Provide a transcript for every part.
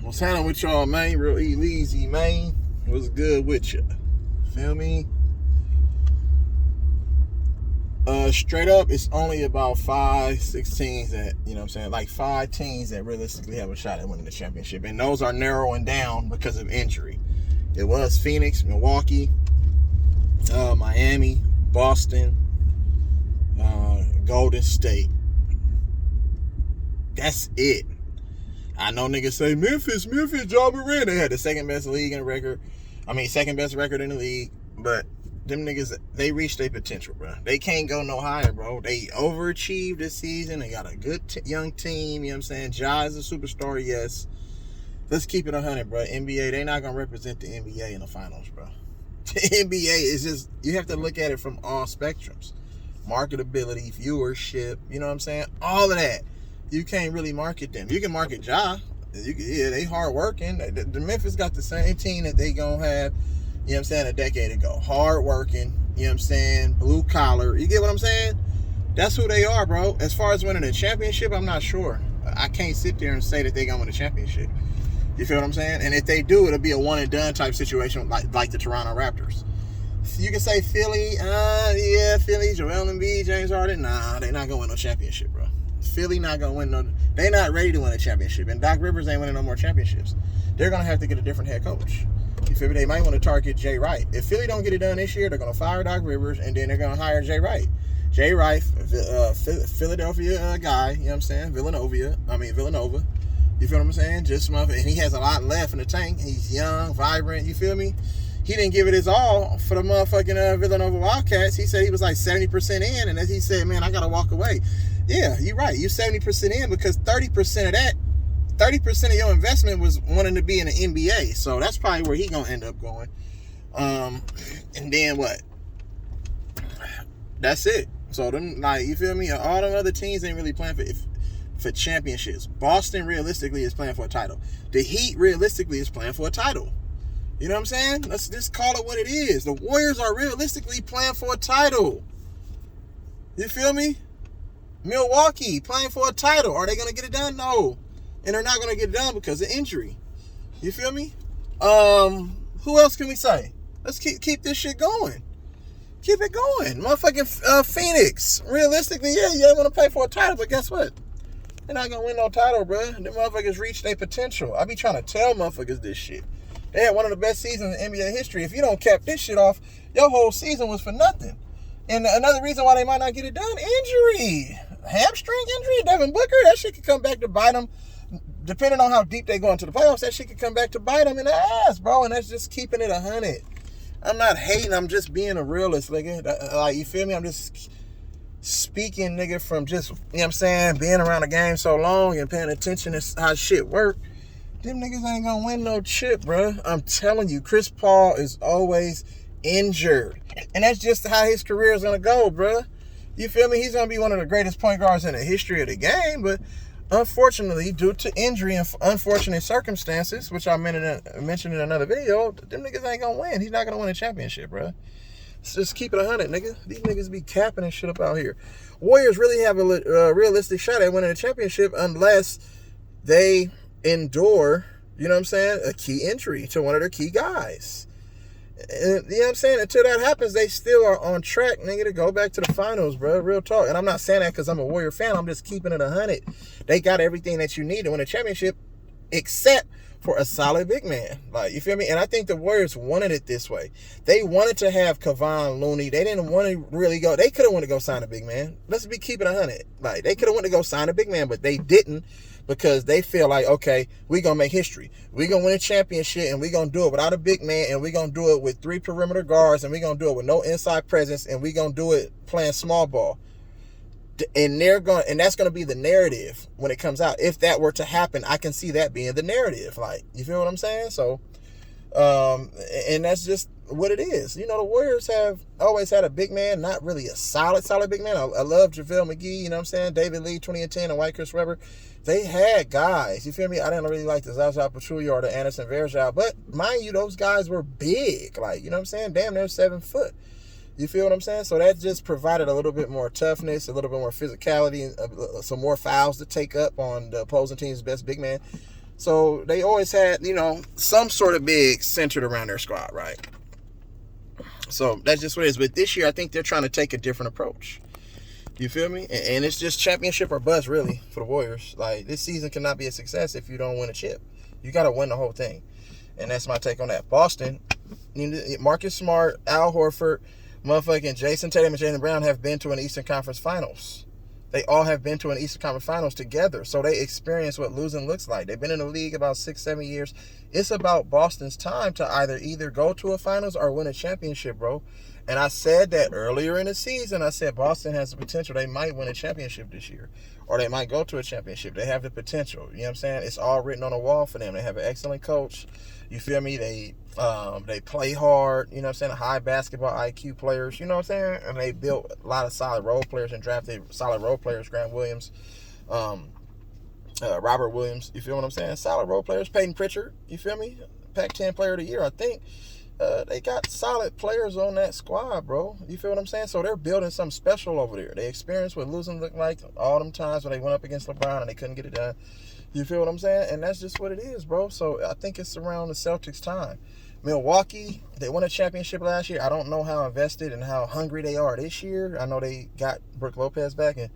What's happening with y'all, man? Real E-Leezy, man. What's good with you? Feel me? Straight up, it's only about 5-6 teams that, you know what I'm saying, like 5 teams that realistically have a shot at winning the championship. And those are narrowing down because of injury. It was Phoenix, Milwaukee, Miami, Boston, Golden State. That's it. I know niggas say Memphis, Ja Morant. They had the second best league in record. Second best record in the league. But them niggas, they reached their potential, bro. They can't go no higher, bro. They overachieved this season. They got a good young team. You know what I'm saying? Ja is a superstar, yes. Let's keep it 100, bro. NBA, they not going to represent the NBA in the finals, bro. The NBA is just, you have to look at it from all spectrums. Marketability, viewership, you know what I'm saying? All of that. You can't really market them. You can market Ja. They hard working. The Memphis got the same team that they gonna have, you know what I'm saying, a decade ago. Hard working, you know what I'm saying, blue collar. You get what I'm saying? That's who they are, bro. As far as winning a championship, I'm not sure. I can't sit there and say that they gonna win a championship. You feel what I'm saying? And if they do, it'll be a one and done type situation like the Toronto Raptors. You can say Philly, Philly, Joel Embiid, James Harden. Nah, they not gonna win no championship, bro. Philly not gonna win no. They not ready to win a championship, and Doc Rivers ain't winning no more championships. They're gonna have to get a different head coach. You feel me? They might want to target Jay Wright. If Philly don't get it done this year, they're gonna fire Doc Rivers, and then they're gonna hire Jay Wright. Jay Wright, Philadelphia guy. You know what I'm saying? Villanova. You feel what I'm saying? And he has a lot left in the tank. He's young, vibrant. You feel me? He didn't give it his all for the motherfucking Villanova Wildcats. He said he was like 70% in, and as he said, man, I gotta walk away. Yeah, you're right. You're 70% in because 30% of your investment was wanting to be in the NBA. So that's probably where he gonna end up going. And then what? That's it. So them, like, you feel me? All them other teams ain't really playing for championships. Boston realistically is playing for a title. The Heat realistically is playing for a title. You know what I'm saying? Let's just call it what it is. The Warriors are realistically playing for a title. You feel me? Milwaukee playing for a title. Are they going to get it done? No. And they're not going to get it done because of injury. You feel me? Who else can we say? Let's keep this shit going. Keep it going. Motherfucking Phoenix. Realistically, yeah, you want to play for a title, but guess what? They're not going to win no title, bro. Them motherfuckers reached their potential. I be trying to tell motherfuckers this shit. They had one of the best seasons in NBA history. If you don't cap this shit off, your whole season was for nothing. And another reason why they might not get it done, injury. Hamstring injury, Devin Booker, that shit could come back to bite them. Depending on how deep they go into the playoffs, that shit could come back to bite them in the ass, bro. And that's just keeping it 100. I'm not hating, I'm just being a realist, nigga. Like, you feel me? I'm just speaking, nigga, from just, you know what I'm saying, being around the game so long and paying attention to how shit work. Them niggas ain't gonna win no chip, bro. I'm telling you, Chris Paul is always injured. And that's just how his career is gonna go, bro. You feel me? He's gonna be one of the greatest point guards in the history of the game, but unfortunately, due to injury and unfortunate circumstances, which I mentioned in another video, them niggas ain't gonna win. He's not gonna win a championship, bro. So just keep it 100, nigga. These niggas be capping and shit up out here. Warriors really have a realistic shot at winning a championship unless they endure, you know what I'm saying, a key injury to one of their key guys. And, you know what I'm saying? Until that happens, they still are on track, nigga, to go back to the finals, bro. Real talk. And I'm not saying that because I'm a Warrior fan. I'm just keeping it 100. They got everything that you need to win a championship except for a solid big man. Like, you feel me? And I think the Warriors wanted it this way. They wanted to have Kevon Looney. They didn't want to really go. They could have wanted to go sign a big man. Let's be keeping 100. Like, they could have wanted to go sign a big man, but they didn't. Because they feel like, okay, we're going to make history. We're going to win a championship, and we're going to do it without a big man, and we're going to do it with 3 perimeter guards, and we're going to do it with no inside presence, and we're going to do it playing small ball. And that's going to be the narrative when it comes out. If that were to happen, I can see that being the narrative. Like, you feel what I'm saying? So, and that's just what it is. You know, the Warriors have always had a big man, not really a solid big man. I love JaVale McGee, you know what I'm saying? David Lee, 2010, and White Chris Webber. They had guys, you feel me? I didn't really like the Zaza Pachulia or the Anderson Varejao, but mind you, those guys were big. Like, you know what I'm saying? Damn, they're 7 foot. You feel what I'm saying? So that just provided a little bit more toughness, a little bit more physicality, some more fouls to take up on the opposing team's best big man. So they always had, some sort of big centered around their squad, right? So that's just what it is. But this year, I think they're trying to take a different approach. You feel me? And it's just championship or bust, really, for the Warriors. Like, this season cannot be a success if you don't win a chip. You got to win the whole thing. And that's my take on that. Boston, Marcus Smart, Al Horford, motherfucking Jason Tatum and Jaylen Brown have been to an Eastern Conference Finals. They all have been to an Eastern Conference Finals together. So they experience what losing looks like. They've been in the league about 6-7 years. It's about Boston's time to either go to a finals or win a championship, bro. And I said that earlier in the season. I said Boston has the potential. They might win a championship this year. Or they might go to a championship. They have the potential. You know what I'm saying? It's all written on the wall for them. They have an excellent coach. You feel me? They play hard. You know what I'm saying? High basketball IQ players. You know what I'm saying? And they built a lot of solid role players and drafted solid role players. Grant Williams, Robert Williams. You feel what I'm saying? Solid role players. Peyton Pritchard. You feel me? Pac-10 Player of the Year, I think. They got solid players on that squad, bro. You feel what I'm saying? So they're building something special over there. They experienced what losing looked like all them times when they went up against LeBron and they couldn't get it done. You feel what I'm saying? And that's just what it is, bro. So I think it's around the Celtics' time. Milwaukee, they won a championship last year. I don't know how invested and how hungry they are this year. I know they got Brook Lopez back, and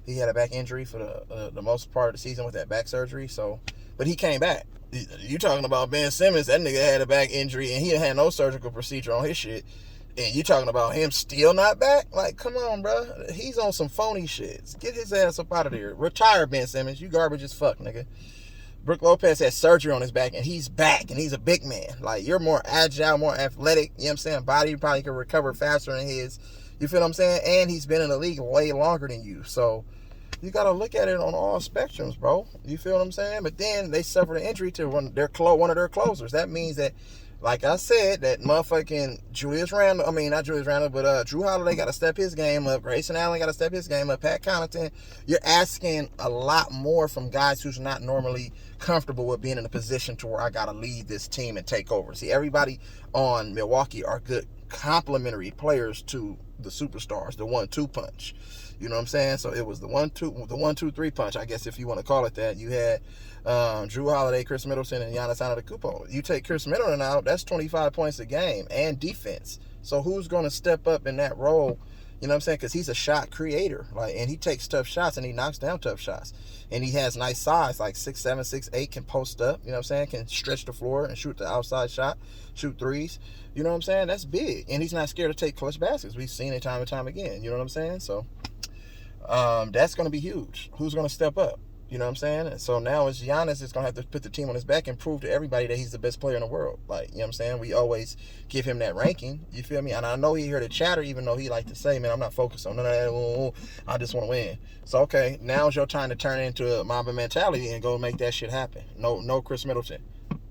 he had a back injury for the most part of the season with that back surgery. So, but he came back. You talking about Ben Simmons? That nigga had a back injury, and he had no surgical procedure on his shit. And you talking about him still not back? Like, come on, bro. He's on some phony shit. Get his ass up out of there. Retire, Ben Simmons. You garbage as fuck, nigga. Brook Lopez had surgery on his back, and he's back, and he's a big man. Like, you're more agile, more athletic. You know what I'm saying? Body probably can recover faster than his. You feel what I'm saying? And he's been in the league way longer than you. So, you got to look at it on all spectrums, bro. You feel what I'm saying? But then they suffered an injury to one of their closers. That means that, like I said, that motherfucking Drew Holiday got to step his game up. Grayson Allen got to step his game up. Pat Connaughton. You're asking a lot more from guys who's not normally comfortable with being in a position to where I got to lead this team and take over. See, everybody on Milwaukee are good complementary players to the superstars, the 1-2 punch. You know what I'm saying? So it was the 1-2-3 punch, I guess, if you want to call it that. You had Drew Holiday, Chris Middleton, and Giannis Antetokounmpo. You take Chris Middleton out, that's 25 points a game and defense. So who's going to step up in that role? You know what I'm saying? Because he's a shot creator, and he takes tough shots and he knocks down tough shots. And he has nice size, like 6'7", 6'8", can post up. You know what I'm saying? Can stretch the floor and shoot the outside shot, shoot threes. You know what I'm saying? That's big, and he's not scared to take clutch baskets. We've seen it time and time again. You know what I'm saying? So that's going to be huge. Who's going to step up? You know what I'm saying? And so now it's Giannis is going to have to put the team on his back and prove to everybody that he's the best player in the world. Like, you know what I'm saying? We always give him that ranking. You feel me? And I know he heard the chatter, even though he like to say, man, I'm not focused on none of that. I just want to win. So, okay, now's your time to turn into a Mamba mentality and go make that shit happen. No Chris Middleton.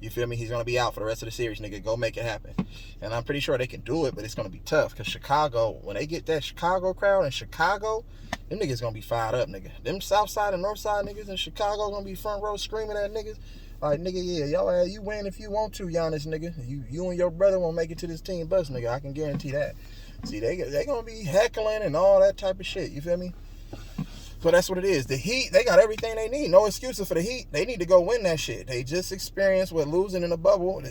You feel me? He's going to be out for the rest of the series, nigga. Go make it happen. And I'm pretty sure they can do it, but it's going to be tough. Because Chicago, when they get that Chicago crowd in Chicago, them niggas going to be fired up, nigga. Them South Side and North Side niggas in Chicago going to be front row screaming at niggas. Like, nigga, yeah, y'all, you win if you want to, Giannis, nigga. You and your brother won't make it to this team bus, nigga. I can guarantee that. See, they going to be heckling and all that type of shit. You feel me? So that's what it is. The Heat, they got everything they need. No excuses for the Heat. They need to go win that shit. They just experienced what losing in the bubble.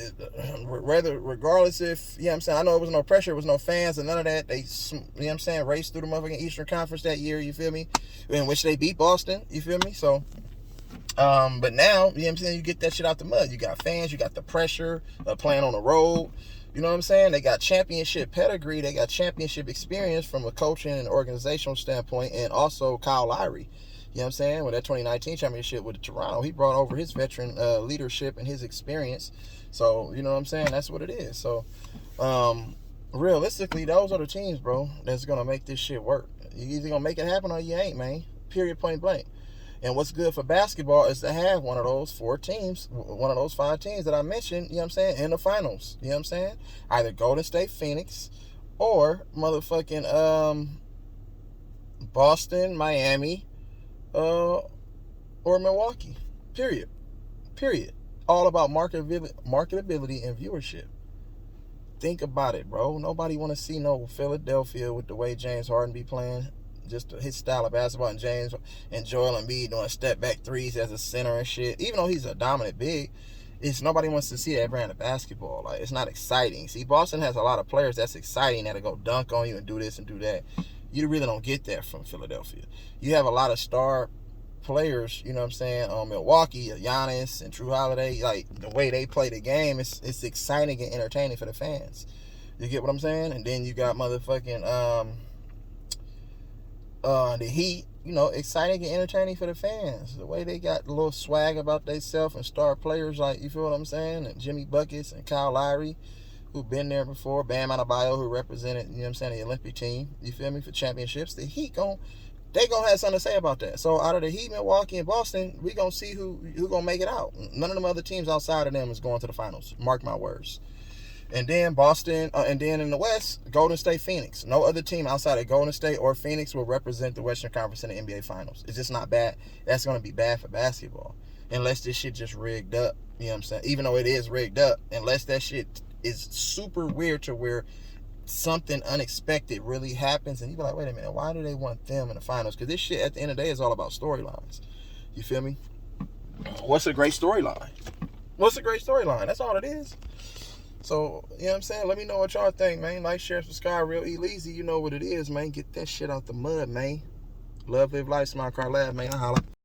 Regardless if, you know what I'm saying, I know it was no pressure, it was no fans and none of that. They, you know what I'm saying, raced through the motherfucking Eastern Conference that year, you feel me? In which they beat Boston, you feel me? So, but now, you know what I'm saying, you get that shit out the mud. You got fans, you got the pressure of playing on the road. You know what I'm saying? They got championship pedigree. They got championship experience from a coaching and organizational standpoint, and also Kyle Lowry. You know what I'm saying? With that 2019 championship with Toronto, he brought over his veteran leadership and his experience. So, you know what I'm saying? That's what it is. So, realistically, those are the teams, bro, that's going to make this shit work. You either going to make it happen or you ain't, man. Period, point blank. And what's good for basketball is to have one of those 4 teams, one of those 5 teams that I mentioned, you know what I'm saying, in the finals. You know what I'm saying? Either Golden State, Phoenix, or motherfucking Boston, Miami, or Milwaukee. Period. All about marketability and viewership. Think about it, bro. Nobody want to see no Philadelphia with the way James Harden be playing. just his style of basketball, and James and Joel Embiid doing step back threes as a center and shit. Even though he's a dominant big, it's nobody wants to see that brand of basketball. Like, it's not exciting. See, Boston has a lot of players that's exciting that'll go dunk on you and do this and do that. You really don't get that from Philadelphia. You have a lot of star players, you know what I'm saying, Milwaukee, Giannis and Drew Holiday. Like, the way they play the game, it's exciting and entertaining for the fans. You get what I'm saying? And then you got motherfucking the Heat, you know, exciting and entertaining for the fans. The way they got a little swag about themselves and star players, like, you feel what I'm saying? And Jimmy Buckets and Kyle Lowry, who've been there before. Bam Adebayo, who represented, you know what I'm saying, the Olympic team, you feel me, for championships. The Heat they gonna have something to say about that. So out of the Heat, Milwaukee, and Boston, we gonna see who gonna make it out. None of them other teams outside of them is going to the finals. Mark my words. And then Boston, and then in the West, Golden State, Phoenix. No other team outside of Golden State or Phoenix will represent the Western Conference in the NBA Finals. It's just not bad. That's going to be bad for basketball. Unless this shit just rigged up. You know what I'm saying? Even though it is rigged up. Unless that shit is super weird to where something unexpected really happens. And you be like, wait a minute, why do they want them in the finals? Because this shit, at the end of the day, is all about storylines. You feel me? What's a great storyline? What's a great storyline? That's all it is. So, you know what I'm saying? Let me know what y'all think, man. Like, share, subscribe, real E-Leezy. You know what it is, man. Get that shit out the mud, man. Love, live life, smile, cry, laugh, man. I holla.